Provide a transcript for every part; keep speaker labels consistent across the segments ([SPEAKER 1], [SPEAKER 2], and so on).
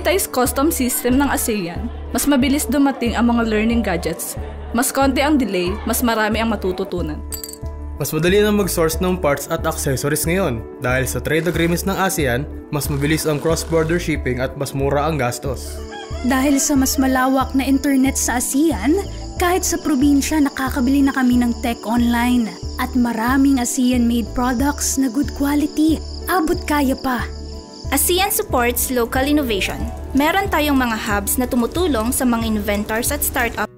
[SPEAKER 1] computerized custom system ng ASEAN, mas mabilis dumating ang mga learning gadgets. Mas konti ang delay, mas marami ang matututunan.
[SPEAKER 2] Mas madali na mag-source ng parts at accessories ngayon. Dahil sa trade agreements ng ASEAN, mas mabilis ang cross-border shipping at mas mura ang gastos.
[SPEAKER 3] Dahil sa mas malawak na internet sa ASEAN, kahit sa probinsya nakakabili na kami ng tech online. At maraming ASEAN-made products na good quality. Abot kaya pa.
[SPEAKER 4] ASEAN supports local innovation. Meron tayong mga hubs na tumutulong sa mga inventors at startups.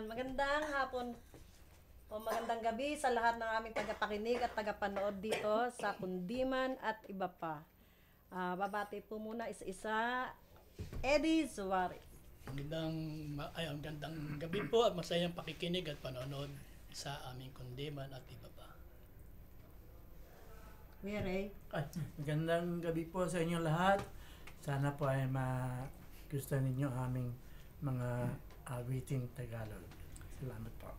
[SPEAKER 5] Magandang hapon o magandang gabi sa lahat ng aming tagapakinig at tagapanood dito sa Kundiman at iba pa. Babati po muna isa-isa, Eddie Suarez.
[SPEAKER 6] Magandang gabi po at masayang pakikinig at panonood sa aming Kundiman at iba pa.
[SPEAKER 5] Mire.
[SPEAKER 7] Magandang gabi po sa inyo lahat. Sana po ay magustuhan ninyo aming mga awiting Tagalog. Salamat po.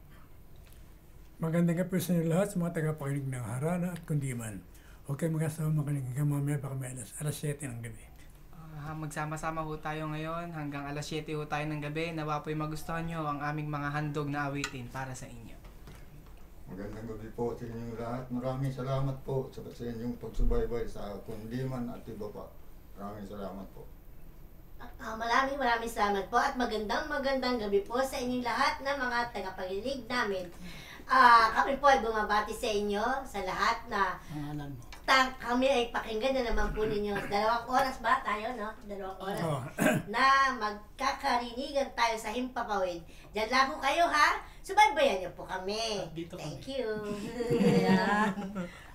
[SPEAKER 8] Magandang gabi sa inyo lahat sa mga tagapakinig ng Harana at Kundiman. Huwag kayo mag-asawa makinig hanggang mamaya baka may alas 7 ng gabi.
[SPEAKER 9] Magsama-sama ho tayo ngayon hanggang alas 7 ho tayo ng gabi. Nawa po'y magustuhan nyo ang aming mga handog na awitin para sa inyo.
[SPEAKER 10] Magandang gabi po sa inyong lahat. Maraming salamat po sa inyong pagsubaybay sa Kundiman at iba pa. Maraming salamat po.
[SPEAKER 11] Maraming salamat po at magandang gabi po sa inyong lahat ng mga tagapakinig namin. Kami po ay bumabati sa inyo sa lahat na kami ay pakinggan na naman po ninyo. 2 oras ba tayo, no? 2 oras na magkakarinigan tayo sa Himpapawid. Diyan lang po kayo, ha? Subaybayan niyo po kami. Thank you.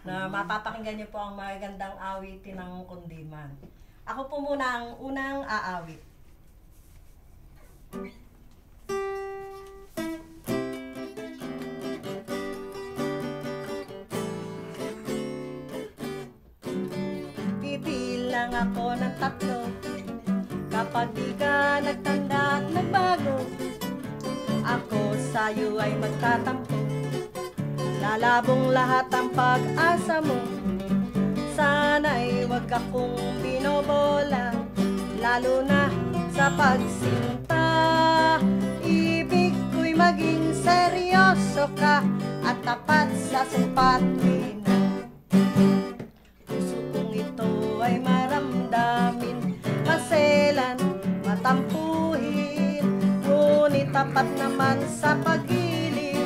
[SPEAKER 5] Na mapapakinggan niyo po ang magagandang awitin ng Kundiman. Ako po muna ang unang aawit. Bibilang ako ng 3 kapag di ka nagtanda sa'yo ay magtatampo. Lalabong lahat ang pag-asa mo. Sana'y wag akong binobola, lalo na sa pagsinta. Ibig ko'y maging seryoso ka at tapat sa sumpa't linaw. Puso kong ito ay maramdamin, maselan, matampuhin, ngunit tapat naman sa pag-ibig.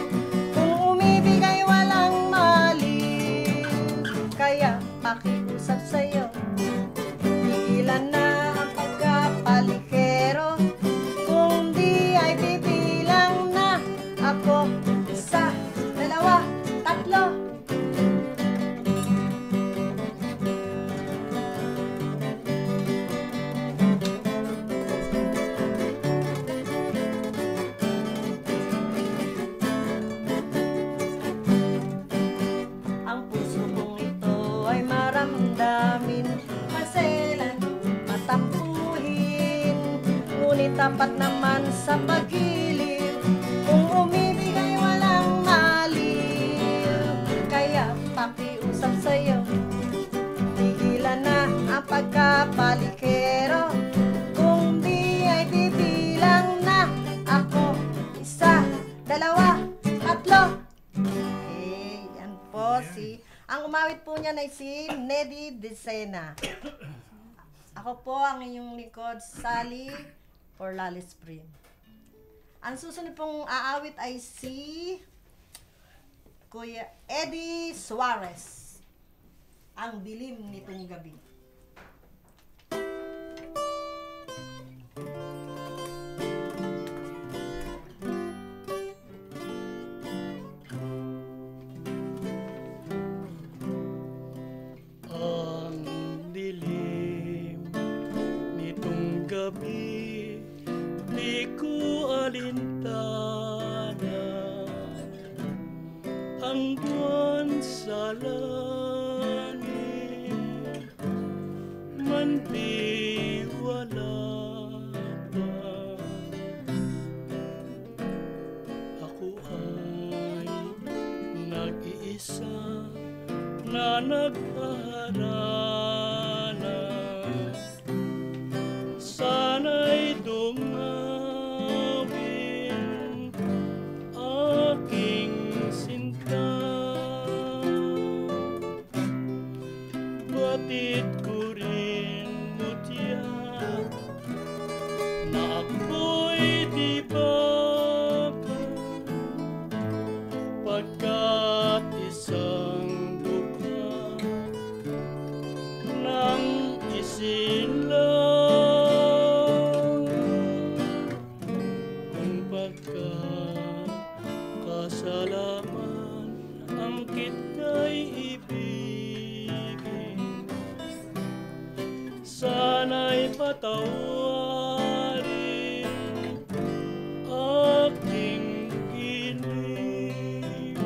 [SPEAKER 5] Kung umibig ay walang mali, kaya pakiusap sa'yo, tigilan na ang pagkapalikero. Kung di ay bibilang na ako, 1, 2, 3. Ang puso kong ito ay maramdamin, maselan, matampuhin, ngunit tapat naman sa pagilid. Kung umibig ay walang maliw, kaya pakiusap sa'yo, tigilan na ang pagkapalikero. Kung di ay bibilang na ako, 1, 2, 3. Yan po ang umawit po niyan ay si Nedy Decena. Ako po ang inyong likod, Sally Orlali Spring. Ang susunod pong aawit ay si Kuya Eddie Suarez, Ang Dilim Nitong Gabi.
[SPEAKER 6] Gabi, di ko alintana ang buwan sa langit, manti wala pa. Ako ay nag-iisa na nag-aalala. Sana'y dumawin aking sinta. Batid ko rin mutya na ako'y di baka, pagkat isang lupa ng isinlang. Kasalaman ang kita'y ibigin, sana'y patawarin aking ginig.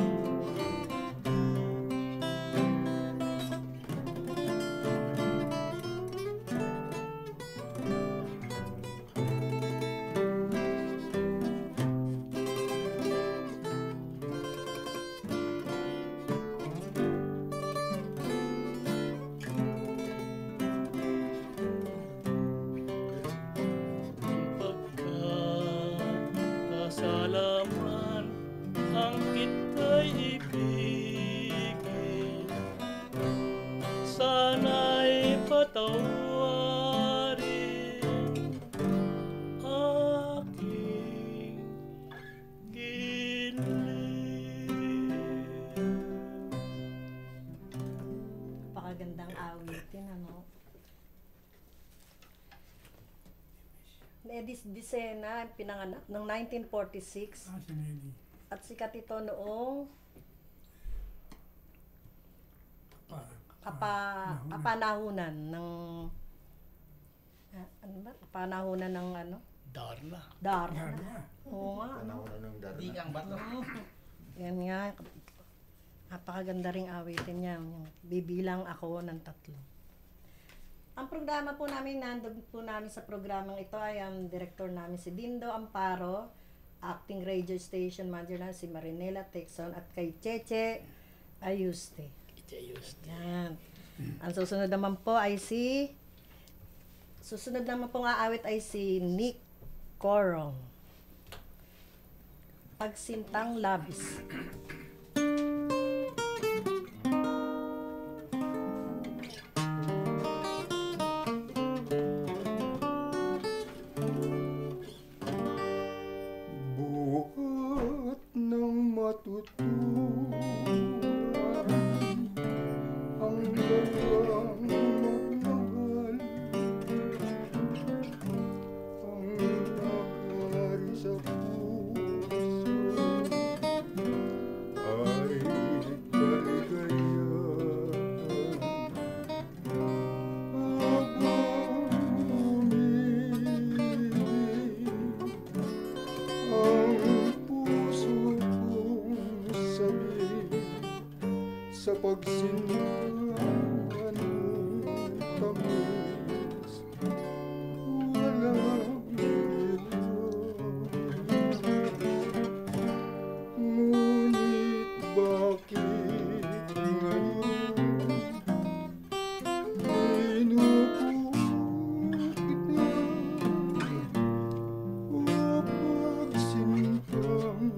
[SPEAKER 6] Kasalaman ang kita'y ibigin, sana'y patawarin aking gilig.
[SPEAKER 5] Napakagandang awitin, ano? Nedy Decena, pinanganak noong 1946.
[SPEAKER 8] Si Nedy.
[SPEAKER 5] At sikat ito noong kapanahunan ng ano ba? Kapanahunan ng ano?
[SPEAKER 6] Darna.
[SPEAKER 5] Oo nga.
[SPEAKER 10] Panahonan ng Darna.
[SPEAKER 9] Di kang bato.
[SPEAKER 5] Yan nga. Napakaganda ring awitin niya. Yung bibilang ako ng 3. Ang programa po namin, nandun po namin sa programang ito ay ang director namin si Dindo Amparo, acting radio station manager na si Marinela Texon at kay Cheche Ayuste. Yan. Ang susunod naman po ay susunod naman po nga awit ay si Nick Corong. Pagsintang Labis.
[SPEAKER 10] Buhat ng matutunan hanggang magmahal ang nakari sa puso ay kaligayahan. Habang umibig ang puso kong sabi sa pagsintahan ng tamis, walang ngunit bakit ngayon minupo kita o pagsintang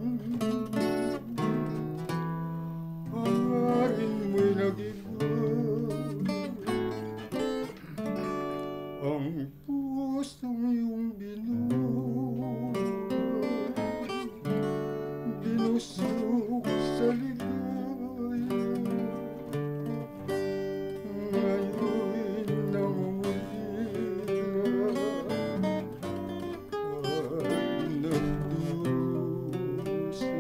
[SPEAKER 10] hangarin mo'y nag-iba ang pusong iyong binusog sa ligaya ngayon nangungulila at nagdusa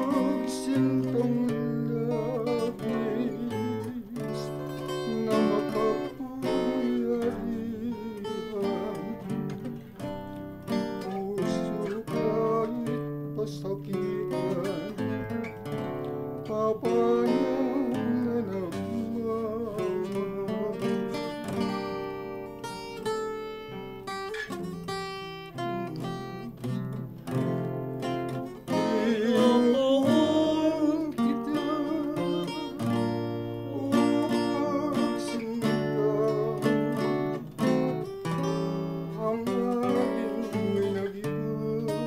[SPEAKER 10] pagsintang labis na makapangyarihan puso kahit pasakitan papayang na nagmamahal. Iyon kita o pagsintang hangarin mo'y nag-iba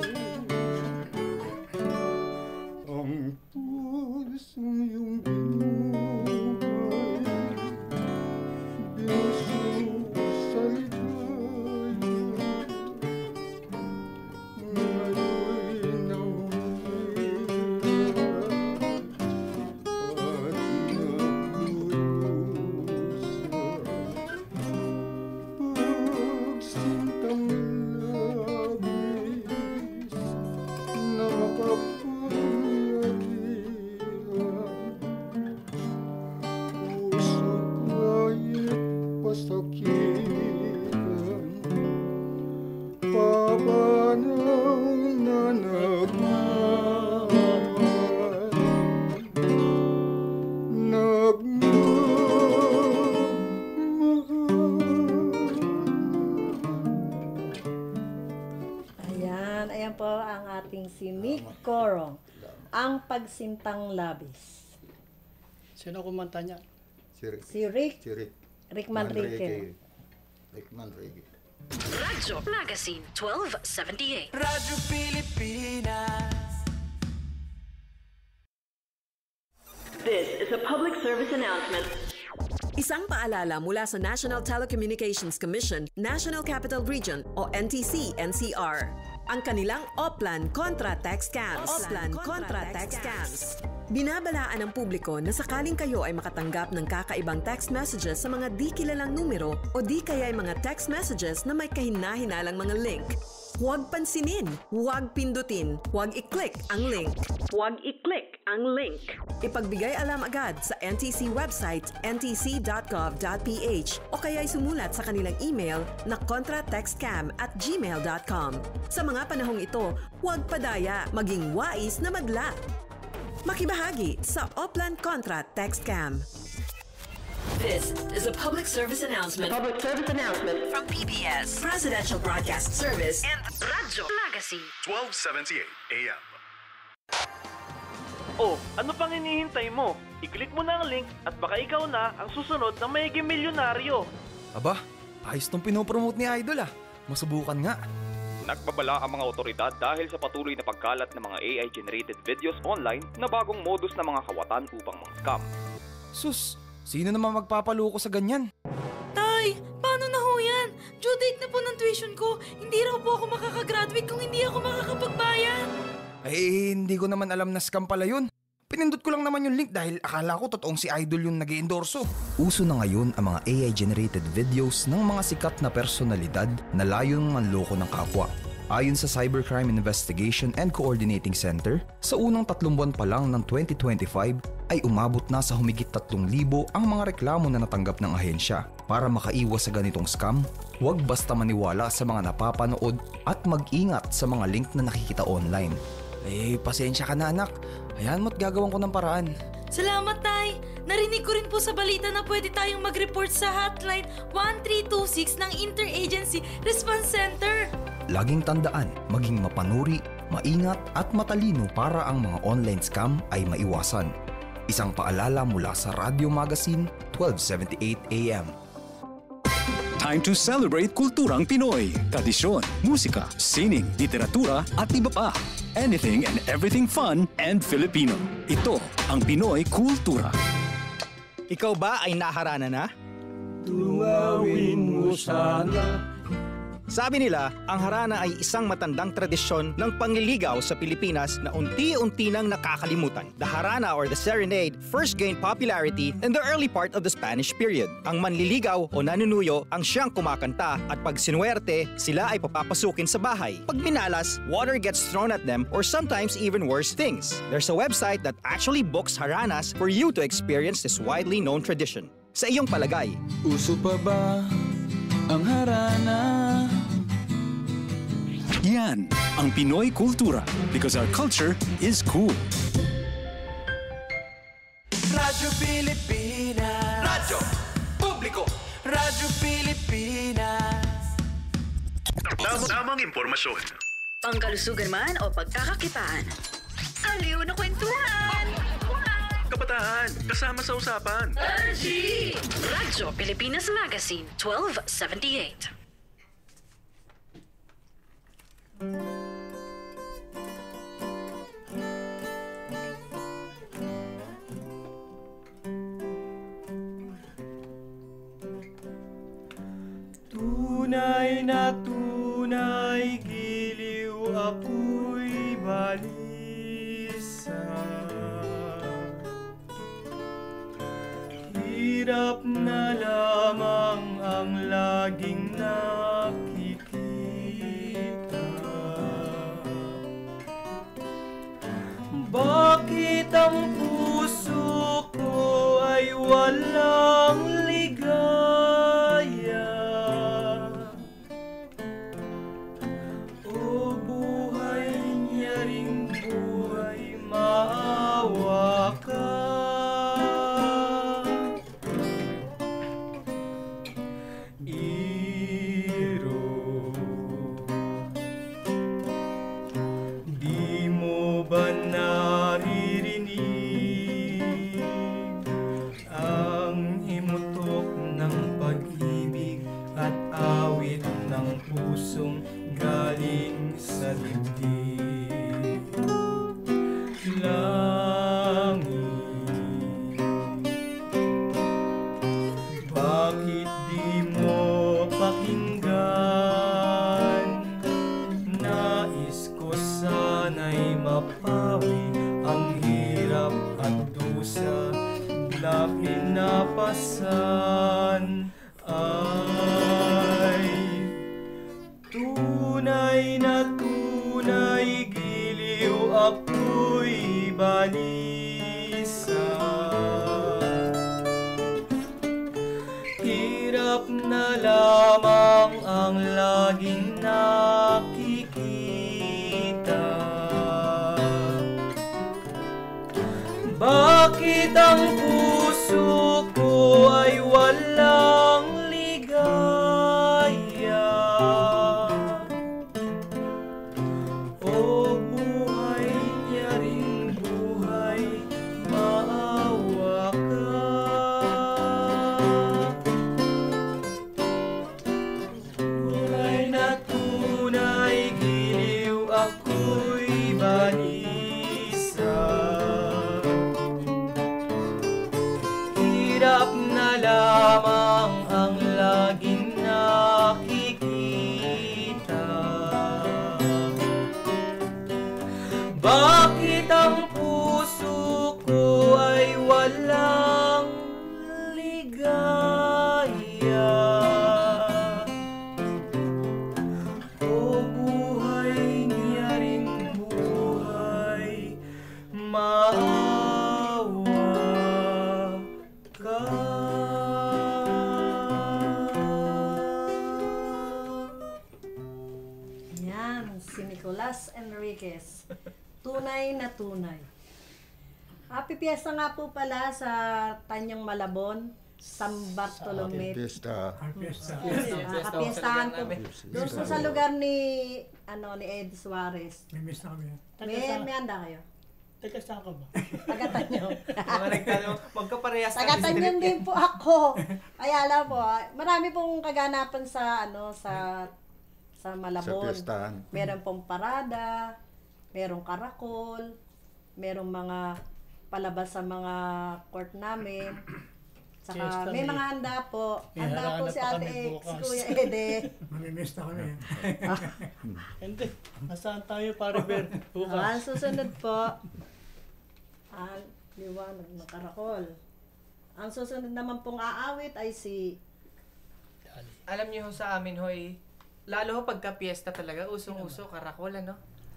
[SPEAKER 10] ang pusong iyong binuhay binusog sa ligaya ngayon nangungulila at nagdudusa pagsintang labis na makapangyarihan puso kahit pasakitan papanaw na nagmamahal
[SPEAKER 5] Ayan po ang ating si Nick Corong. Ang Pagsintang Labis.
[SPEAKER 6] Sino kumanta niya?
[SPEAKER 5] Si Rick Manrique.
[SPEAKER 10] Rick Manrique.
[SPEAKER 12] Radyo Magazine 1278.
[SPEAKER 13] Radyo Pilipinas.
[SPEAKER 12] This is a public service announcement.
[SPEAKER 14] Isang paalala mula sa National Telecommunications Commission, National Capital Region o NTC-NCR. Ang kanilang Oplan Contra Text Scams. Binabalaan ng publiko na sakaling kayo ay makatanggap ng kakaibang text messages sa mga di kilalang numero o di kaya ay mga text messages na may kahina-hinalang mga link. Huwag pansinin, huwag pindutin, huwag i-click ang link.
[SPEAKER 12] Huwag i-click ang link.
[SPEAKER 14] Ipagbigay alam agad sa NTC website ntc.gov.ph o kaya'y sumulat sa kanilang email na contratextcam@gmail.com. Sa mga panahong ito, huwag padaya, maging wais na madla. Makibahagi sa Oplan Contra Text Scam. This is a public service announcement.
[SPEAKER 12] Public service announcement
[SPEAKER 14] From PBS, Presidential Broadcast Service, and Radyo Magazine.
[SPEAKER 15] 1278 AM.
[SPEAKER 16] Oh, ano pang hinihintay mo? I-click mo na ang link at baka ikaw na ang susunod na magiging milyonaryo.
[SPEAKER 17] Aba, ayos tong pinopromote ni Idol ah. Masubukan nga.
[SPEAKER 18] Nagbabala ang mga otoridad dahil sa patuloy na pagkalat ng mga AI-generated videos online na bagong modus ng mga kawatan upang mga-scam.
[SPEAKER 17] Sus, sino naman magpapaloko sa ganyan?
[SPEAKER 19] Tay, paano na ho yan? Due date na po ng tuition ko. Hindi raw po ako makakagraduate kung hindi ako makakapagbayad.
[SPEAKER 17] Hindi ko naman alam na scam pala yun. Pinindot ko lang naman yung link dahil akala ko totoong si Idol yung nag-i-endorso. Uso na ngayon ang mga AI-generated videos ng mga sikat na personalidad na layong manloko ng kapwa. Ayon sa Cybercrime Investigation and Coordinating Center, sa unang 3 buwan pa lang ng 2025 ay umabot na sa humigit 3,000 ang mga reklamo na natanggap ng ahensya. Para makaiwas sa ganitong scam, huwag basta maniwala sa mga napapanood at mag-ingat sa mga link na nakikita online. Pasensya ka na anak. Hayaan mo't gagawin ko ng paraan.
[SPEAKER 19] Salamat, Tay! Narinig ko rin po sa balita na pwede tayong mag-report sa hotline 1326 ng Interagency Response Center.
[SPEAKER 17] Laging tandaan, maging mapanuri, maingat at matalino para ang mga online scam ay maiwasan. Isang paalala mula sa Radyo Magazine, 1278 AM.
[SPEAKER 20] Time to celebrate kulturang Pinoy. Tradisyon, musika, sining, literatura at iba pa. Anything and everything fun and Filipino. Ito ang Pinoy Kultura.
[SPEAKER 21] Ikaw ba ay naharana na?
[SPEAKER 22] Tunawin mo sana.
[SPEAKER 21] Sabi nila, ang harana ay isang matandang tradisyon ng pangliligaw sa Pilipinas na unti-unti nang nakakalimutan. The harana or the serenade first gained popularity in the early part of the Spanish period. Ang manliligaw o nanunuyo ang siyang kumakanta at pag sinuwerte, sila ay papapasukin sa bahay. Pag minalas, water gets thrown at them or sometimes even worse things. There's a website that actually books haranas for you to experience this widely known tradition. Sa iyong palagay,
[SPEAKER 22] uso pa ba ang harana?
[SPEAKER 20] Yan ang Pinoy Kultura because our culture is cool.
[SPEAKER 13] Radyo Pilipinas. Radyo Publiko. Radyo Pilipinas.
[SPEAKER 15] Tamang impormasyon.
[SPEAKER 14] Pangkalusugan man o pagkakakitaan. Aliw na kwentuhan!
[SPEAKER 15] Kabataan, kasama sa usapan.
[SPEAKER 14] Radyo Pilipinas Magazine, 1278.
[SPEAKER 22] Tunay na tunay, giliw ako'y balisa. Hirap na lamang ang laging nakikita. Bakit ang puso ko ay walang ligaya? O buhay niya ring buhay, maawa ka. Galing sa dibdib, langit. Bakit di mo pakinggan? Nais ko sana'y mapawi ang hirap at dusa na pinapasan. Tunay na tunay, giliw ako'y balisa. Hirap na lamang ang laging nakikita. Bakit ang puso ko ay
[SPEAKER 5] Yan, si Nicolas Enriquez. Tunay na tunay. Happy Fiesta nga po pala sa Tanyong Malabon, San Bartolome.
[SPEAKER 10] Happy Fiesta.
[SPEAKER 5] Kapiestahan po. Doon po sa lugar ni Ed Suarez.
[SPEAKER 8] May miss na kami.
[SPEAKER 5] May handa kayo?
[SPEAKER 6] Taga saan ka ba?
[SPEAKER 5] Taga Tanyong.
[SPEAKER 9] Magkaparehas
[SPEAKER 5] Taga-Tanyong din po ako. Kaya alam po, marami pong kaganapan sa Malabon.
[SPEAKER 10] Sa fiestahan.
[SPEAKER 5] Meron pong parada, merong karakol, merong mga palabas sa mga court namin. Saka
[SPEAKER 6] Fiesta,
[SPEAKER 5] may mga handa po. Handa po si Ate si Kuya Ede.
[SPEAKER 8] Mamimiss na kami.
[SPEAKER 6] Hindi. Nasaan tayo, pare Ber?
[SPEAKER 5] Ang susunod po, liwanag ng karakol. Ang susunod naman pong aawit ay si...
[SPEAKER 9] Alam niyo ho sa amin hoy, lalo ho pagka piyesta talaga, usong-uso, karakol, ano?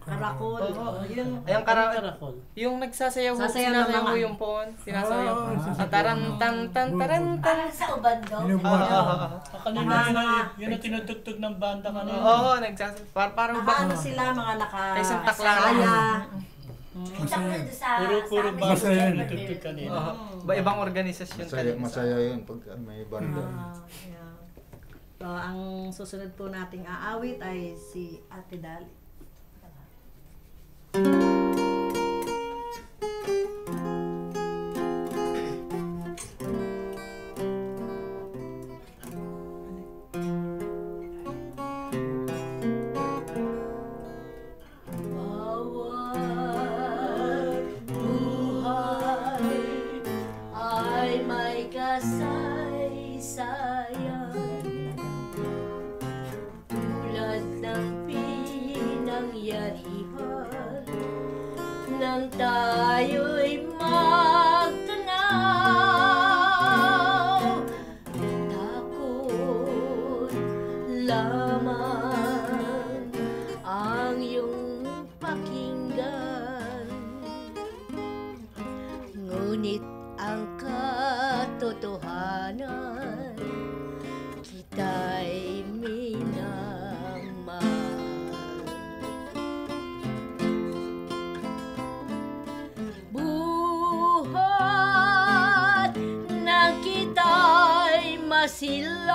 [SPEAKER 5] Karakol.
[SPEAKER 9] Yun. Ayang karakol. Yung nagsasayaw ho, sinasayaw ho yung pon. Sinasayaw. Taran-tan-tan-taran-tan.
[SPEAKER 11] Parang sa ubando.
[SPEAKER 6] Kanina yun ang tinutugtog ng banda kanina.
[SPEAKER 9] Oo, nagsasayaw. Parang ba?
[SPEAKER 5] Ano sila, mga
[SPEAKER 9] Kaisang takla.
[SPEAKER 6] Puro banda yung tinutugtog kanina.
[SPEAKER 9] Ibang organisasyon kanina.
[SPEAKER 10] Masaya yun pag may banda.
[SPEAKER 5] So, ang susunod po nating aawit ay si Ate Dali.
[SPEAKER 11] Nang tayo'y magtanaw, takot lamang ang iyong pakinggan. Ngunit ang katotohanan, kita'y minamahal. Masilayan,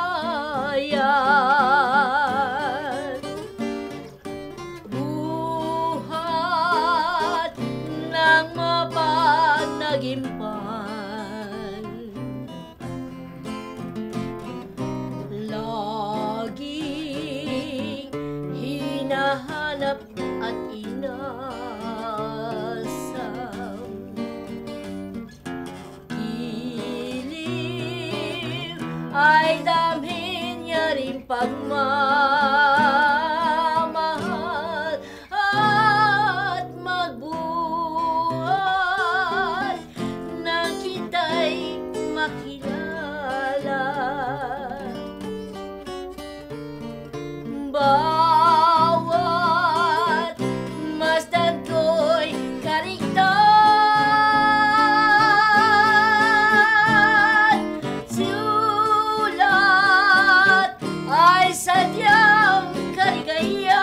[SPEAKER 11] buhat ng mapanagimpan, laging hinahanap at inasam. Ay damhin niya rin pagmamahal at magbuhat nang kita'y makilala. Bawat masdan ko'y kariktan, sadyang kaligayahan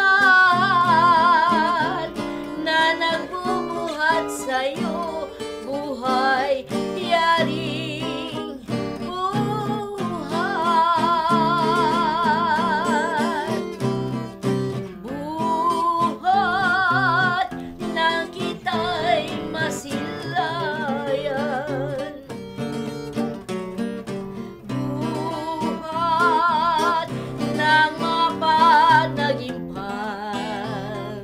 [SPEAKER 11] na nagbubuhat sa'yo, buhay yaring buhat. Buhat na kita'y masilayan, ng mapanagimpan,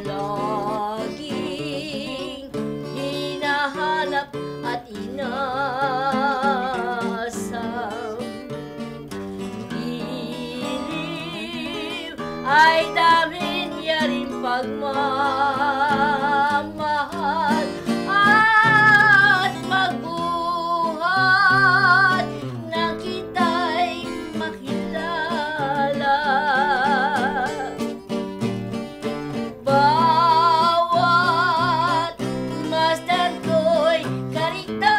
[SPEAKER 11] laging hinahanap at inasam. Iliw ay damhin niya rin pagmamahal at magbuhat nang kita'y makilala. Bawat masdan ko'y kariktan,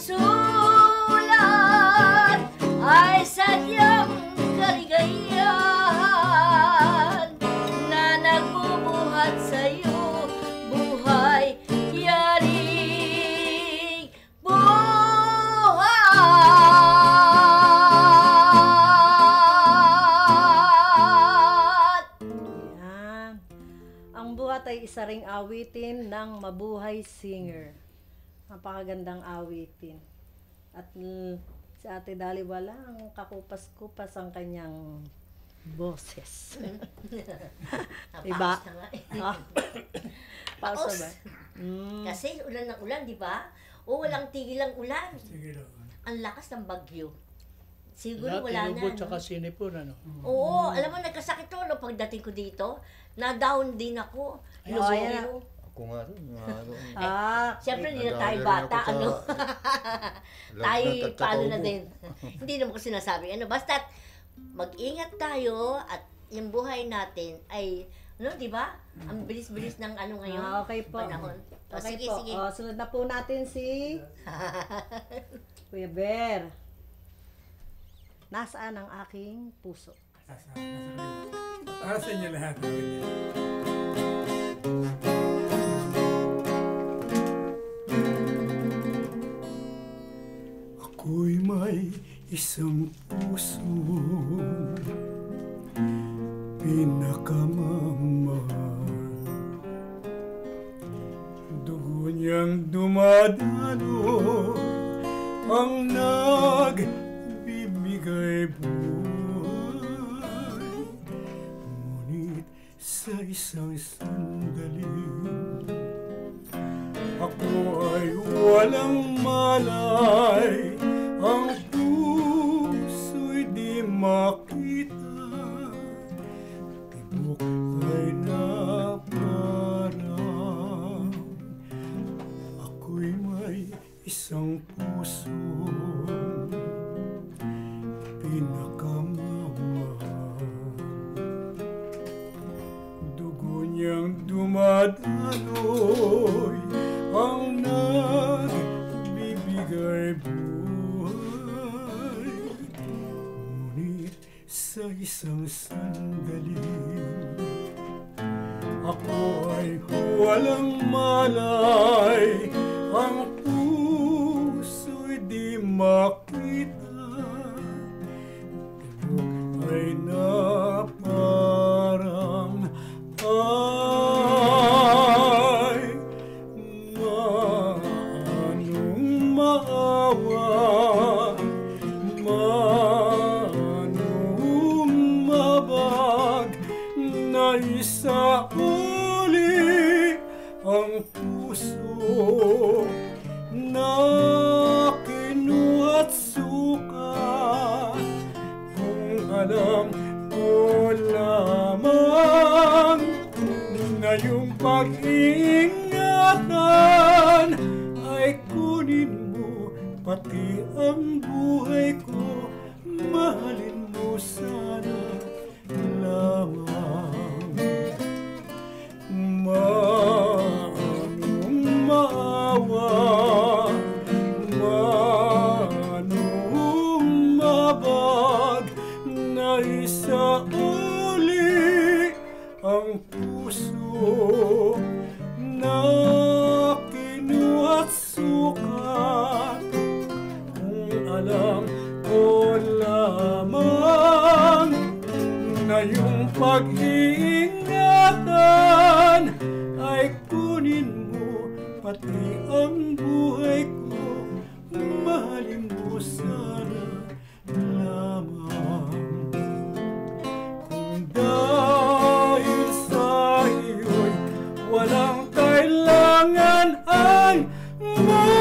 [SPEAKER 11] sulat
[SPEAKER 5] isa ring awitin ng Mabuhay Singer. Napakagandang awitin. At si Ate Dali walang kakupas-kupas ang kanyang boses. Diba?
[SPEAKER 11] Napaos na nga eh.
[SPEAKER 5] Paos
[SPEAKER 11] Paos.
[SPEAKER 5] ba?
[SPEAKER 11] Kasi ulan ng ulan, di ba? O walang tigil ang ulan.
[SPEAKER 8] Sige lang.
[SPEAKER 11] Ang lakas ng bagyo. Siguro
[SPEAKER 6] Lahat,
[SPEAKER 11] wala na.
[SPEAKER 6] Tinubo
[SPEAKER 11] No?
[SPEAKER 6] tsaka Sinipon, ano?
[SPEAKER 11] Oo, alam mo, nagkasakit to, no, pagdating ko dito, na-down din ako.
[SPEAKER 5] Ay, oh, ayan.
[SPEAKER 10] Ako nga rin.
[SPEAKER 11] Siyempre, hindi na tayo bata, ano? Tayo, paano na din. Hindi naman ko sinasabi, ano, basta mag-ingat tayo at yung buhay natin ay, ano, di ba? Ang bilis-bilis ng ano ngayon.
[SPEAKER 5] Okay po.
[SPEAKER 11] Panahon. O,
[SPEAKER 5] Okay
[SPEAKER 11] sige,
[SPEAKER 5] po.
[SPEAKER 11] sige.
[SPEAKER 5] O, sunod na po natin si Kuya Bear. Nasaan ang aking puso?
[SPEAKER 8] Para sa inyo lahat. Ako'y may isang puso pinakamamahal. Dugo niyang dumadalo ang nagbibigay buhay. Ngunit sa isang sandali, ako ay walang malay. Ang puso'y di makita, tibok ay naparang. Ako'y may isang puso pinakamamahal. Dugo niyang dumadaloy ang nagbibigay buhay. Ngunit sa isang sandali, ako ay walang malay. Ang puso'y di makita, tibok ay naparang. Ay, manong maawa, manong mabag, na isauli ang puso na kinuha't suka. Kung alam ko lamang na yung pag-iingatan ay kunin mo, pati ang buhay ko, mahalin mo sana lamang. Manong maawa, manong mabag, na isauli ang puso na kinuha't sukat. Kung alam ko lamang na yung pag-iingatan ay kunin mo, pati ang buhay ko, mahalin mo sana lamang. Kung dahil sa iyo'y walang kailangan ang mamatay.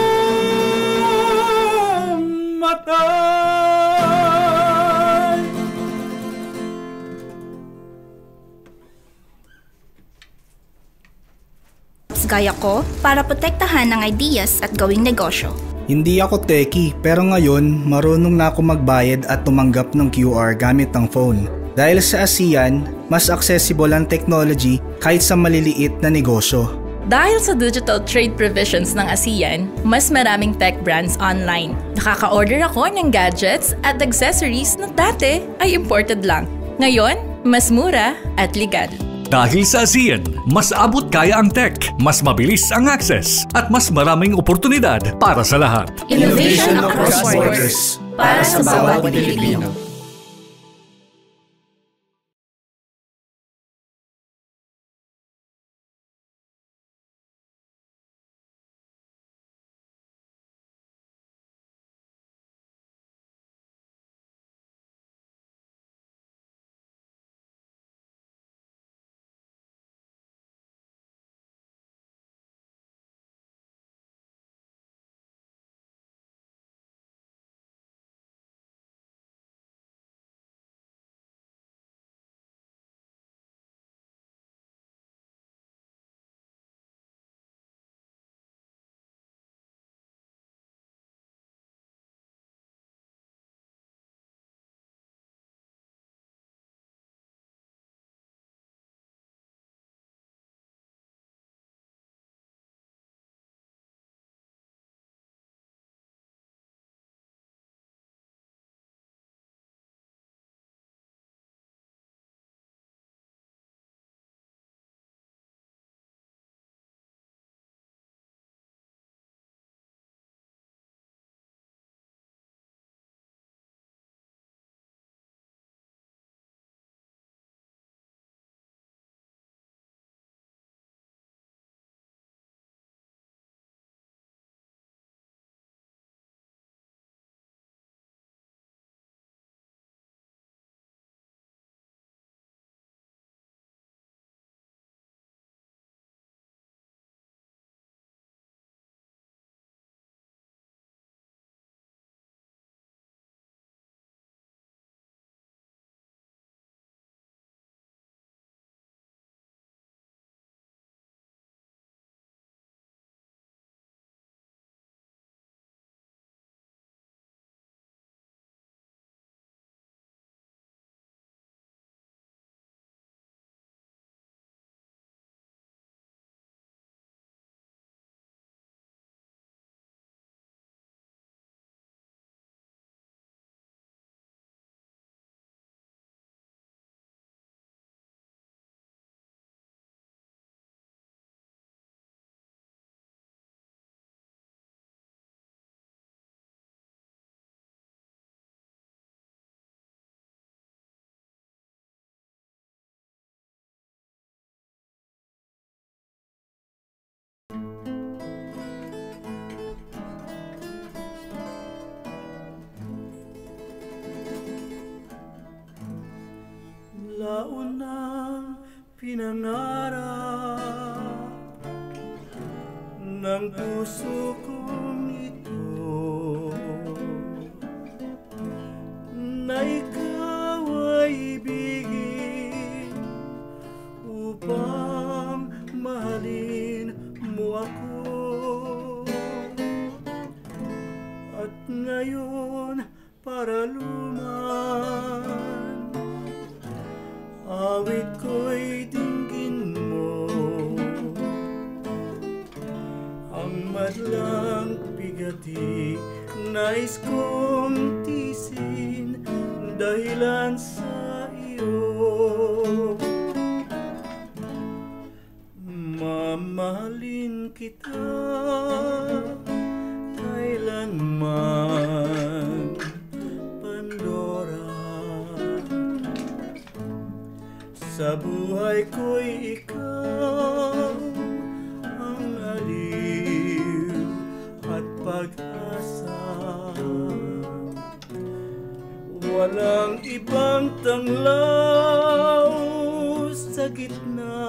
[SPEAKER 4] Gaya ko para protektahan ang ideas at gawing negosyo.
[SPEAKER 21] Hindi ako techie, pero ngayon marunong na ako magbayad at tumanggap ng QR gamit ang phone. Dahil sa ASEAN, mas accessible ang technology kahit sa maliliit na negosyo.
[SPEAKER 1] Dahil sa digital trade provisions ng ASEAN, mas maraming tech brands online. Nakaka-order ako ng gadgets at accessories na dati ay imported lang. Ngayon, mas mura at legal.
[SPEAKER 20] Dahil sa ASEAN, mas abot kaya ang tech, mas mabilis ang access, at mas maraming oportunidad para sa lahat.
[SPEAKER 1] Innovation across borders para sa bawat Pilipino.
[SPEAKER 7] Launang pinangarap ng puso kong ito na ikaw ay ibigin upang mahalin mo ako. At ngayon para luman awit ko'y dinggin mo, ang madlang bigati nais kong tisin dahilan sa iyo. Mamahalin kita kailanman, Pandora. Sa buhay ko'y ikaw ang aliw at pag-asa. Walang ibang tanglaw sa gitna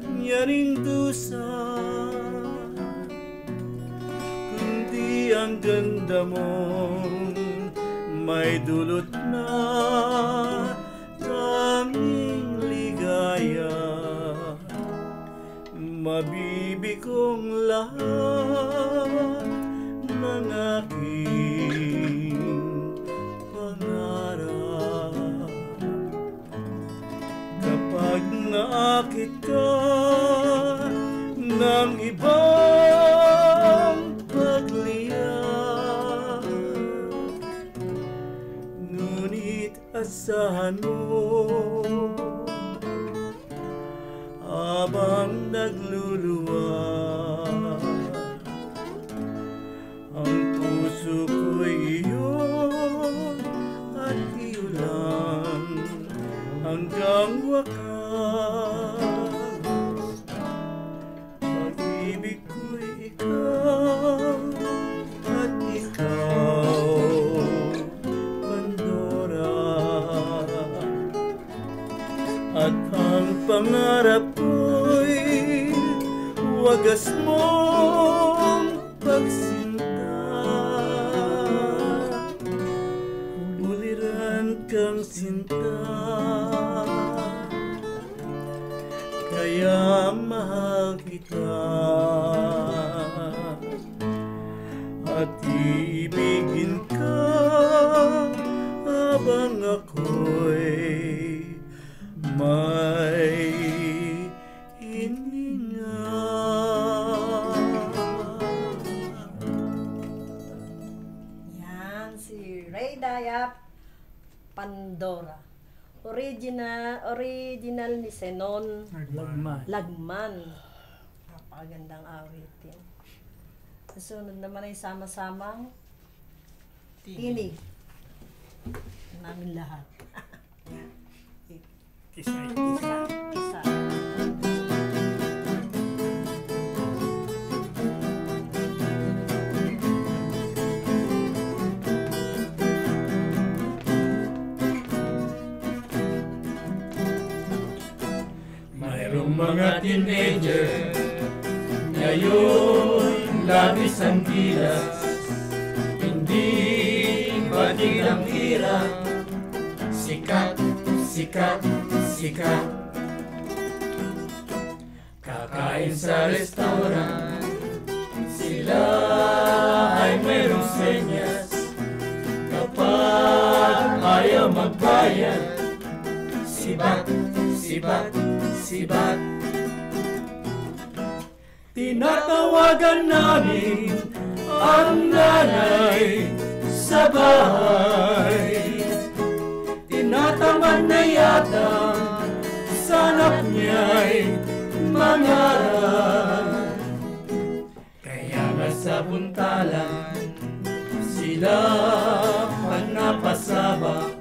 [SPEAKER 7] niyaring dusa, kundi ang ganda mong may dulot na tanging ligaya. Mabibig kong lahat ng aking pangarap. Kapag naakit ka ng ibang pagliyak, ngunit asahan mo habang nagluluwa ang puso ko'y iyo at iyo lang hanggang wakas. Pag-ibig ko'y ikaw at ikaw, Pandora. At ang pangarap ko'y wagas mong pagsinta, uliran kang sinta, kaya mahal kita at ibigin ka habang ako'y may hininga.
[SPEAKER 5] Yan, si Ray Dayap, Pandora. Original ni Zenon Lagman. Napakagandang awitin. Kasunod naman ay sama-samang tinig. Namin lahat. Isa.
[SPEAKER 22] Mayroong mga teenager ngayon labis ang gilas, hindi batig ang hirap, sikat, sikat, sikat. Kakain sa restaurant, sila ay mayroong senyas. Kapag ayaw magbayad, sibat, sibat, sibat. Tinatawagan namin ang nanay sa bahay. Tinatamad na yata sa anak niya'y mangaral. Kaya nga sa buntalan sila panapasabak,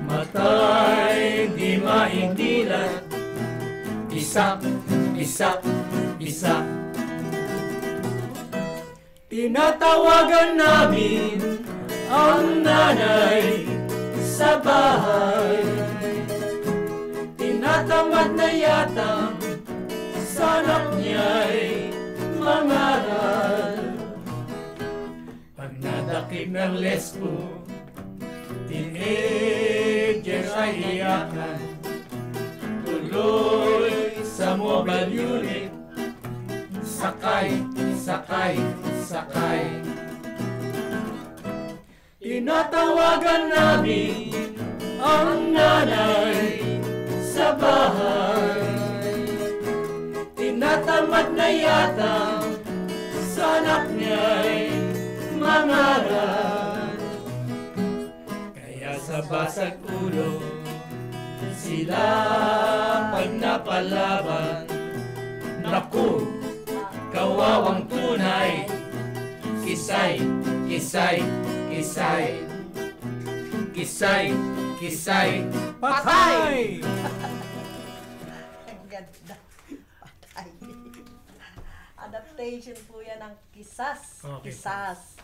[SPEAKER 22] matay di maindilat. Isak, isak, isa. Tinatawagan namin ang nanay sa bahay. Tinatamad na yata sa anak niya'y mangaral. Pag nadakip ng lesbo, teenagers ay iyakan. Tuloy sa mobile unit, sakay, sakay, sakay. Tinatawagan namin ang nanay sa bahay. Tinatamad na yata sa anak niya'y mangaral. Kaya sa basag ulo sila pag napalaban. Naku, kawawang tunay. Kisay, kisay, kisay. Kisay, kisay, patay!
[SPEAKER 5] Ang ganda. Patay. Adaptation po yan ng Kisas.
[SPEAKER 6] Okay.
[SPEAKER 5] Kisas.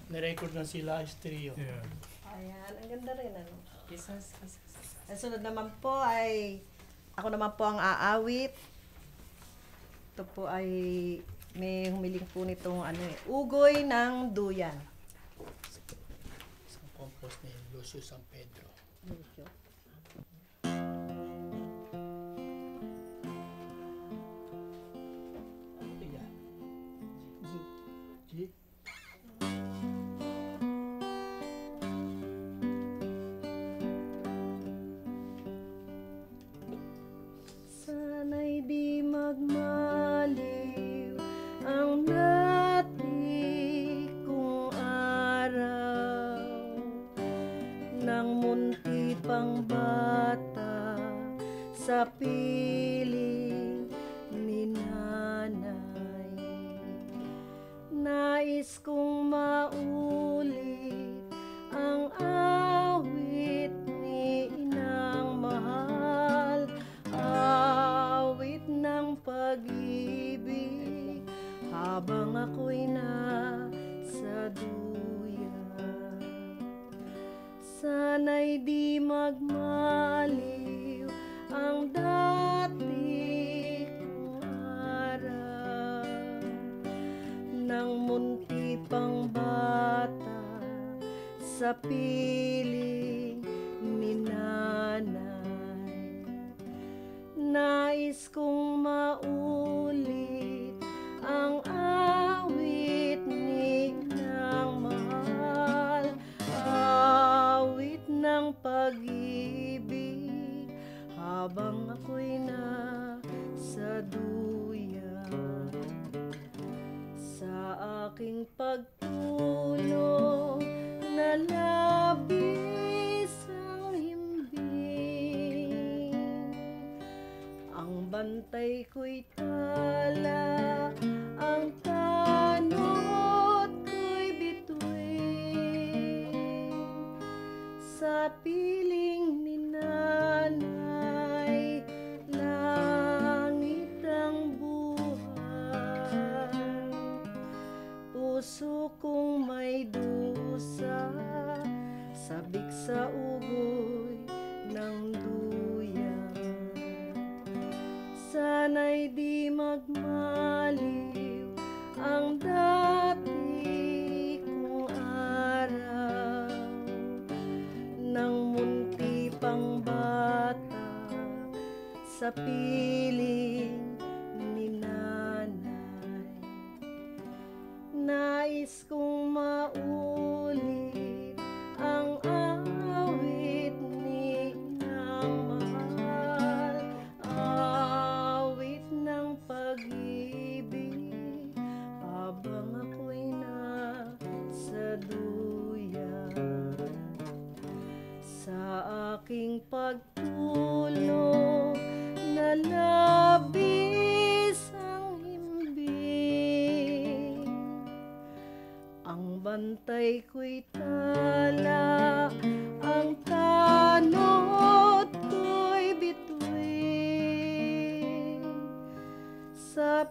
[SPEAKER 6] Nirecord na sila Estrio.
[SPEAKER 5] Ayan, ang ganda rin. Ano?
[SPEAKER 9] Kisas, kisas.
[SPEAKER 5] Ang sunod naman po ay, ako naman po ang aawit. Ito po ay, may humiling po nitong ugoy ng duyan.
[SPEAKER 6] Isang compose ni Lucio San Pedro.
[SPEAKER 5] Lucio.
[SPEAKER 6] Ano yan? G. G?
[SPEAKER 5] Sana'y di magmaliw ang dati kong araw ng munti pang bata sa piling ni nanay. Nais kong maulit ang awit ni inang mahal, awit ng pag-ibig habang ako'y nasa duyan. Sana'y di magmaliw ang dati kong araw ng munti pang bata sa piling ni nanay. Nais kong maulit ang awit ni inang mahal, awit ng pag-ibig habang ako'y nasa duyan. Sa aking pagtulog na labis ang himbing, ang bantay ko'y tala, ang tanod ko'y bituin. Sa piling ni nanay, langit ang buhay. Puso kong may dusa, sabik sa ugoy ng duyan. Sana'y di magmaliw ang dati kong araw ng munti pang bata sa piling ni nanay. Nais kong maulit ang awit ni inang mahal, awit ng pag-ibig habang ako'y nasa duyan. Sa aking pagtulog na labis ang himbing, ang bantay ko'y tala, ang tanod ko'y bituin. Sa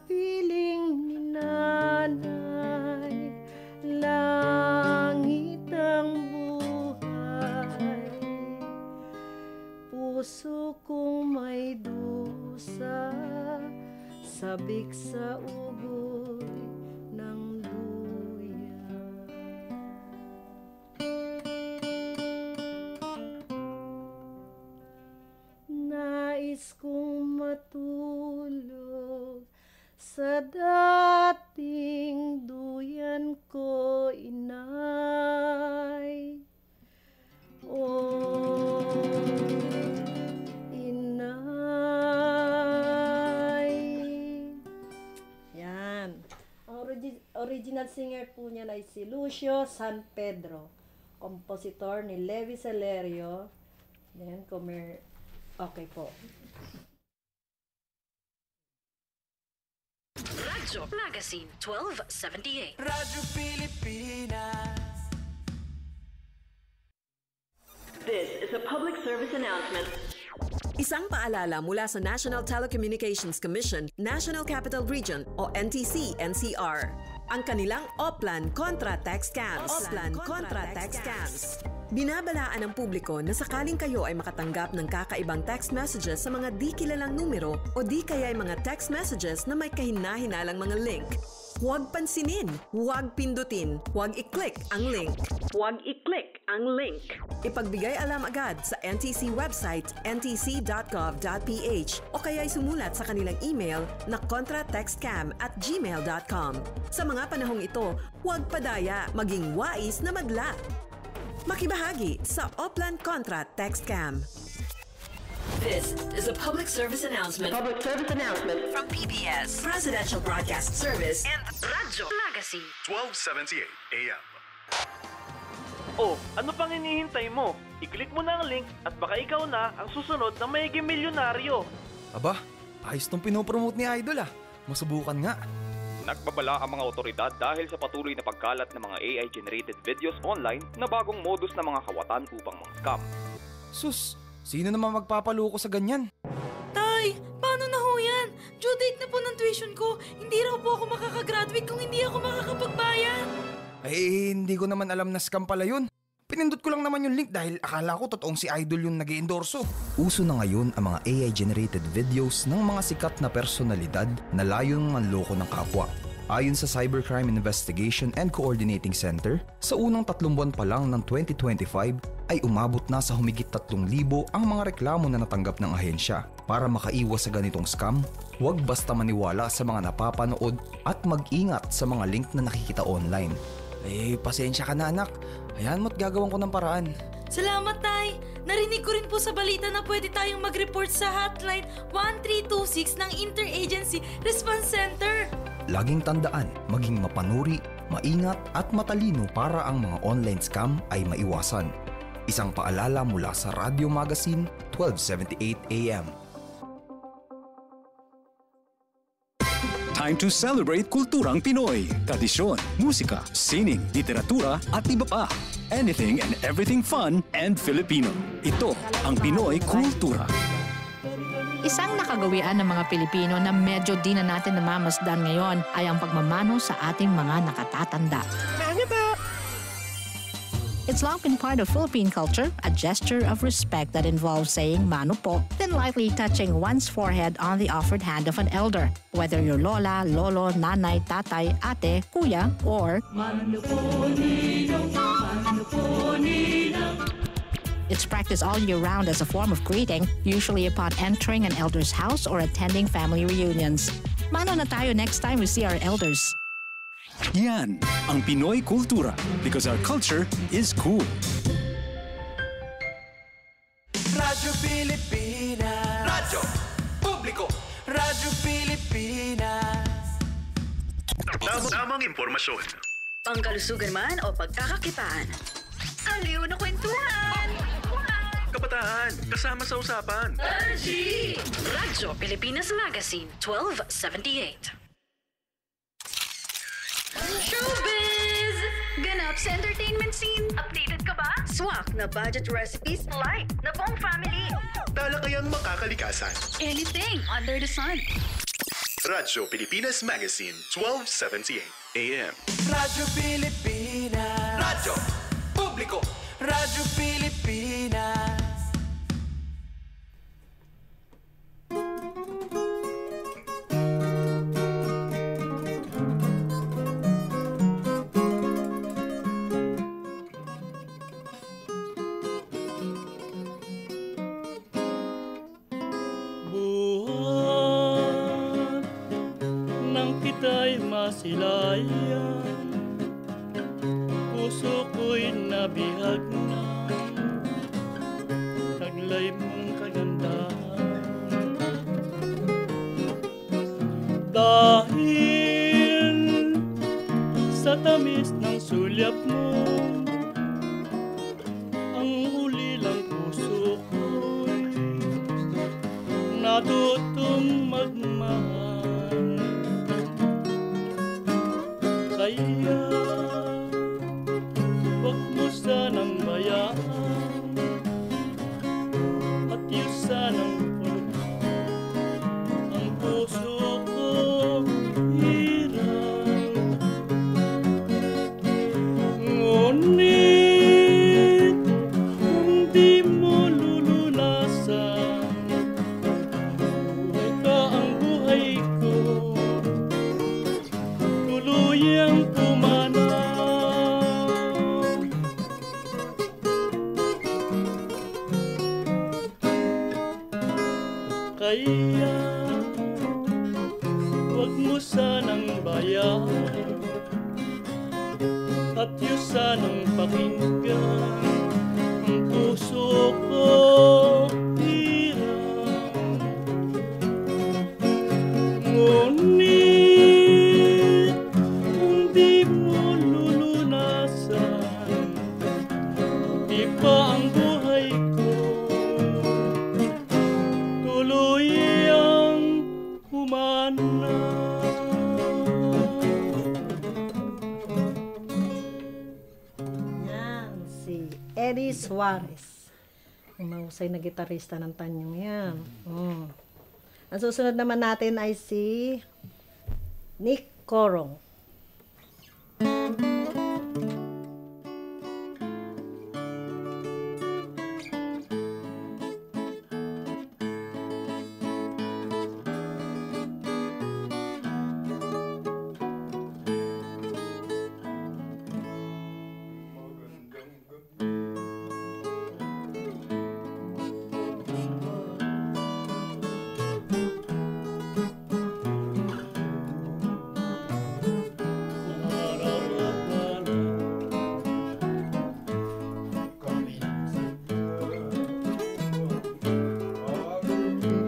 [SPEAKER 5] sabik sa ugoy ng duya. Nais kong matulog sa dating duyan ko, inay. Oh, inay. Yan. Ang original singer po niya ay si Lucio San Pedro. Kompositor ni Levi Celerio. Then, okay po.
[SPEAKER 2] Radyo Magazine 1278.
[SPEAKER 13] Radyo Pilipinas.
[SPEAKER 12] This is a public service announcement.
[SPEAKER 14] Isang paalala mula sa National Telecommunications Commission, National Capital Region o NTC-NCR. Ang kanilang Oplan kontra text scams. Oplan kontra text scams. Binabalaan ng publiko na sakaling kayo ay makatanggap ng kakaibang text messages sa mga di kilalang numero o di kaya ay mga text messages na may kahina-hinalang mga link. Huwag pansinin, huwag pindutin, huwag i-click ang link.
[SPEAKER 2] Huwag i-click ang link.
[SPEAKER 14] Ipagbigay alam agad sa NTC website ntc.gov.ph o kaya sumulat sa kanilang email na contratextcam@gmail.com. Sa mga panahong ito, huwag padaya, maging wais na madla. Makibahagi sa Oplan Contra Text Scam.
[SPEAKER 2] This is a public service announcement.
[SPEAKER 12] Public service announcement
[SPEAKER 2] From PBS, Presidential Broadcast Service, and Radyo Magazine
[SPEAKER 15] 1278 AM.
[SPEAKER 16] Oh, ano pang hinihintay mo? I-click mo na ang link at baka ikaw na ang susunod na magiging milyonaryo.
[SPEAKER 17] Aba, ayos tong pinopromote ni Idol ah. Masubukan nga.
[SPEAKER 18] Nagbabala ang mga otoridad dahil sa patuloy na pagkalat ng mga AI-generated videos online na bagong modus ng mga kawatan upang mang-scam.
[SPEAKER 17] Sus, sino naman magpapaloko sa ganyan?
[SPEAKER 19] Tay, paano na ho yan? Due date na po ng tuition ko. Hindi raw po ako makakagraduate kung hindi ako makakapagbayad.
[SPEAKER 17] Eh, hindi ko naman alam na scam pala yun. Pinindot ko lang naman yung link dahil akala ko totoong si Idol yung nag-i-endorso. Uso na ngayon ang mga AI-generated videos ng mga sikat na personalidad na layong manloko ng kapwa. Ayon sa Cybercrime Investigation and Coordinating Center, sa unang 3 buwan pa lang ng 2025 ay umabot na sa humigit 3,000 ang mga reklamo na natanggap ng ahensya. Para makaiwas sa ganitong scam, huwag basta maniwala sa mga napapanood at mag-ingat sa mga link na nakikita online. Eh, pasensya ka na anak. Ayan mo't gagawin ko ng paraan.
[SPEAKER 19] Salamat, Tay! Narinig ko rin po sa balita na pwede tayong mag-report sa hotline 1326 ng Interagency Response Center.
[SPEAKER 17] Laging tandaan, maging mapanuri, maingat at matalino para ang mga online scam ay maiwasan. Isang paalala mula sa Radyo Magazine 1278 AM.
[SPEAKER 20] Time to celebrate kulturang Pinoy. Tradisyon, musika, sining, literatura at iba pa. Anything and everything fun and Filipino. Ito ang Pinoy Kultura.
[SPEAKER 3] Isang nakagawian ng mga Pilipino na medyo di na natin namamasdan ngayon ay ang pagmamano sa ating mga nakatatanda. It's long been part of Philippine culture, a gesture of respect that involves saying mano po, then lightly touching one's forehead on the offered hand of an elder, whether you're lola, lolo, nanay, tatay, ate, kuya, or mano po ninong, mano po ninong. It's practiced all year round as a form of greeting, usually upon entering an elder's house or attending family reunions. Mano na tayo next time we see our elders.
[SPEAKER 20] Yan ang Pinoy Kultura because our culture is cool.
[SPEAKER 13] Radyo Pilipinas. Radyo Publiko. Radyo Pilipinas.
[SPEAKER 15] Tamang impormasyon.
[SPEAKER 2] Pangkalusugan man o pagkakakitaan. Aliw na kwentuhan!
[SPEAKER 15] Kabataan, kasama sa usapan.
[SPEAKER 2] RG! Radyo Pilipinas Magazine 1278. Showbiz! Ganap sa entertainment scene. Updated ka ba? Swak na budget recipes. Light na buong family.
[SPEAKER 15] Talakayang makakalikasan.
[SPEAKER 2] Anything under the sun.
[SPEAKER 15] Radyo Pilipinas Magazine 1278 AM.
[SPEAKER 13] Radyo Pilipinas. Radyo Publiko. Radyo Pilipinas.
[SPEAKER 6] masilayan, puso ko'y nabihag na, taglay mong kagandahan. Dahil sa tamis ng sulyap mo, ang ulilang puso ko'y natutong magmahal. Kaya wag mo sanang bayaan at yun sanang pulutan ang puso ko hirap. Ngunit kung di mo lulunasan, buhay ka ang buhay ko, tuluyang pumanaw. Kaya wag mo sanang bayan at yun sanang pakinggan ang puso ko hirap. Ngunit kung di mo lulunasan, di pa ang buhay ko tuluyang humana.
[SPEAKER 5] Yan, si Eddie Suarez. Ang mahusay na gitarista ng Tanyong yan. Ang susunod naman natin ay si Nick Corong.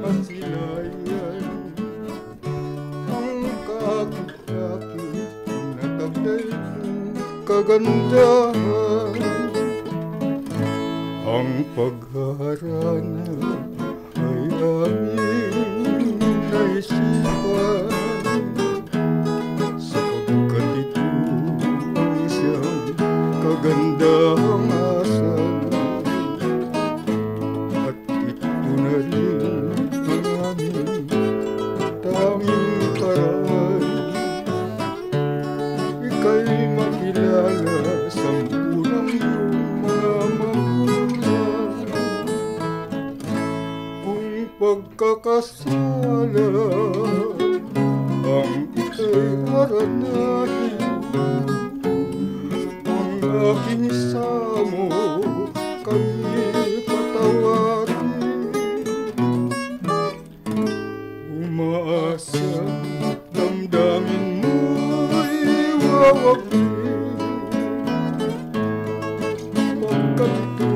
[SPEAKER 10] Masilayan ang kakit-kakit na taglay mong kagandahan. Ang pagharana ay aming naisipan, sapagkat ito ang isang kagandahang asal, at ito na rin ang aming tanging paraan. Ika'y makilala sa unang iyong mga magulang. Kung pagkakasala ang ika'y haranahin, ang aking samo kami patawarin. Umaasa damdamin mo'y wawagin, pagkat ito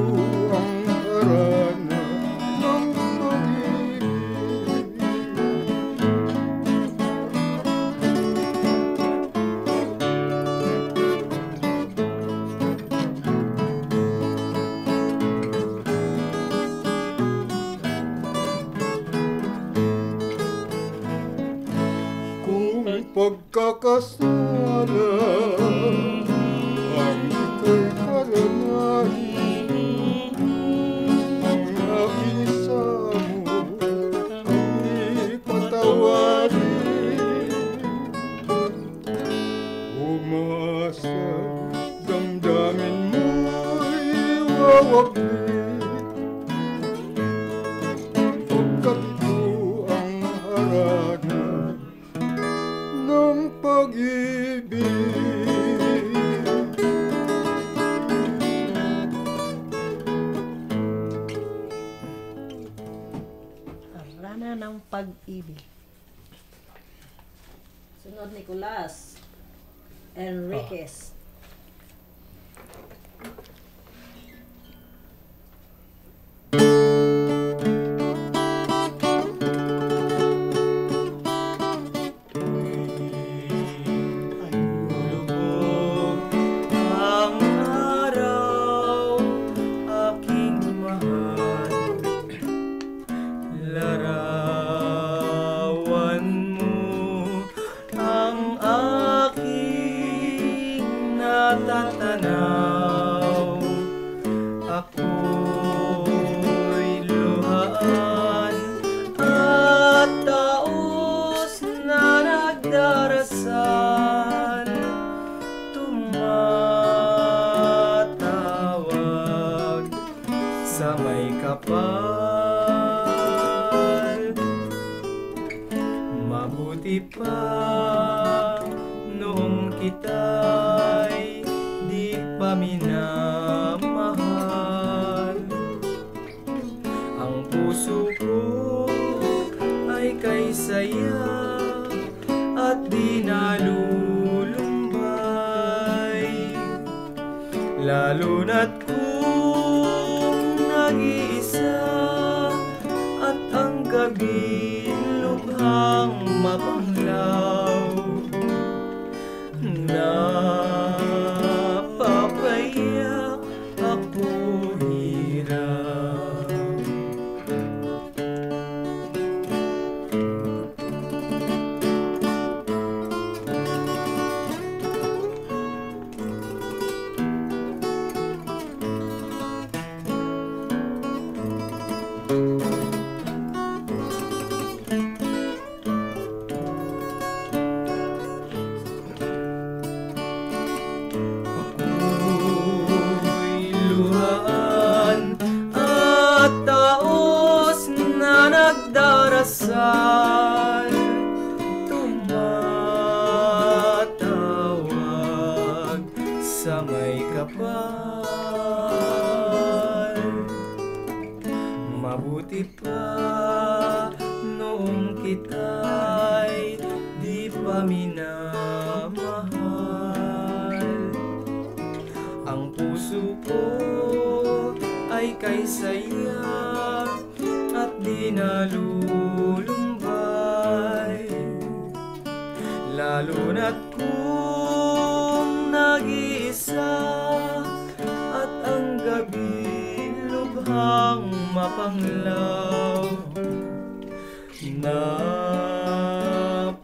[SPEAKER 10] ang harana ng pag-ibig. Kung pagkakasala ang ika'y haranahin, ang aking samo ay patawarin. Umasa damdamin mo'y wawagin, pagkat ito ang harana ng pag-ibig.
[SPEAKER 5] Harana ng pag-ibig. Sunod, Nicolas. Enriquez.
[SPEAKER 13] Ang araw, aking mahal, larawan mo ang aking natatanaw. Ako'y luhaan at taos na nagdarasal, tumatawag sa may kapal. Mabuti pa noong kita'y di pa minamahal. Ang puso ko ay kay saya at di nalulumbay, lalo na't kung nag-iisa at ang gabi lubhang mapanglaw. Napapayak ako hirap. Luhaan at taos na nagdarasal, tumatawag sa may kapal. Mabuti pa noong kita'y di pa minamahal. Ang puso ko ay kay saya at di nalulumbay, lalo na't kung nag-iisa at ang gabi lubhang mapanglaw.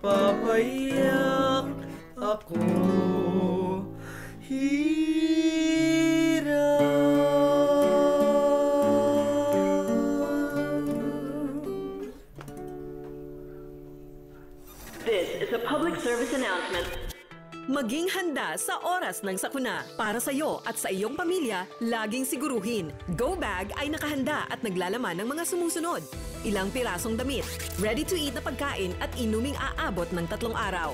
[SPEAKER 13] Napapayak ako
[SPEAKER 12] This is a public service announcement.
[SPEAKER 14] Maging handa sa oras ng sakuna. Para sa iyo at sa iyong pamilya, laging siguruhin, Go Bag ay nakahanda at naglalaman ng mga sumusunod. Ilang pirasong damit, ready-to-eat na pagkain at inuming aabot ng 3 araw.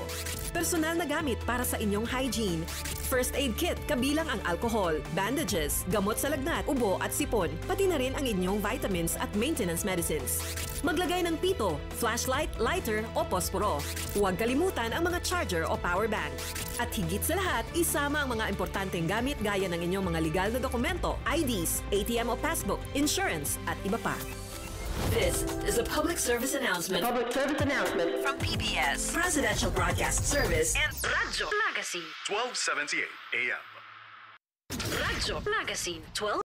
[SPEAKER 14] Personal na gamit para sa inyong hygiene. First aid kit kabilang ang alcohol, bandages, gamot sa lagnat, ubo at sipon, pati na rin ang inyong vitamins at maintenance medicines. Maglagay ng pito, flashlight, lighter o posporo. Huwag kalimutan ang mga charger o power bank. At higit sa lahat, isama ang mga importanteng gamit gaya ng inyong mga legal na dokumento, IDs, ATM o passbook, insurance at iba pa. This is a public service announcement.
[SPEAKER 12] Public service announcement
[SPEAKER 14] From PBS, Presidential Broadcast Service,
[SPEAKER 2] And Radyo Magazine.
[SPEAKER 15] 1278 AM.
[SPEAKER 2] Radyo Magazine 12